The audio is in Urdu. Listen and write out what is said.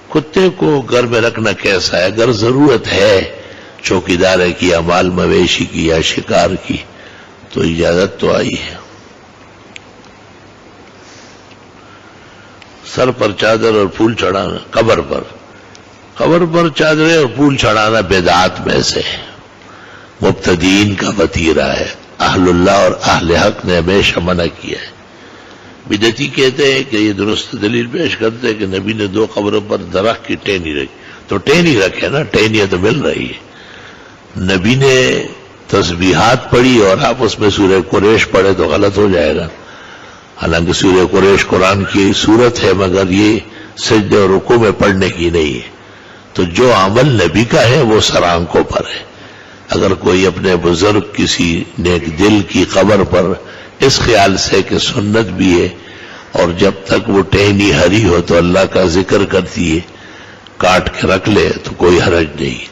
کتے کو گھر میں رکھنا کیسا ہے؟ اگر ضرورت ہے چوکیدار کی یا مال مویشی کی یا شکار کی تو اجازت تو آئی ہے۔ سر پر چادر اور پھول چڑھانا قبر پر چادریں اور پھول چڑھانا بدعات میں سے مبتدئین کا وتیرہ ہے۔ اہل اللہ اور اہل حق نے ہمیشہ منع کیا ہے۔ بدعتی کہتے ہیں کہ یہ درست دلیل پیش کرتے ہیں کہ نبی نے 2 قبروں پر درخت کی ٹہنی رکھی، تو ٹہنی رکھے نا، ٹہنیاں تو مل رہی ہے۔ نبی نے تسبیحات پڑھی اور آپ اس میں سورہ قریش پڑھے تو غلط ہو جائے گا۔ حالانکہ سورہ قریش قرآن کی سورت ہے، مگر یہ سجدے اور رکوع میں پڑھنے کی نہیں ہے۔ تو جو عمل نبی کا ہے وہ سر آنکھوں پر ہے۔ اگر کوئی اپنے بزرگ کسی نیک دل کی قبر پر اس خیال سے کہ سنت بھی ہے اور جب تک وہ ٹہنی ہری ہو تو اللہ کا ذکر کرتی ہے، کاٹ کے رکھ لے تو کوئی حرج نہیں۔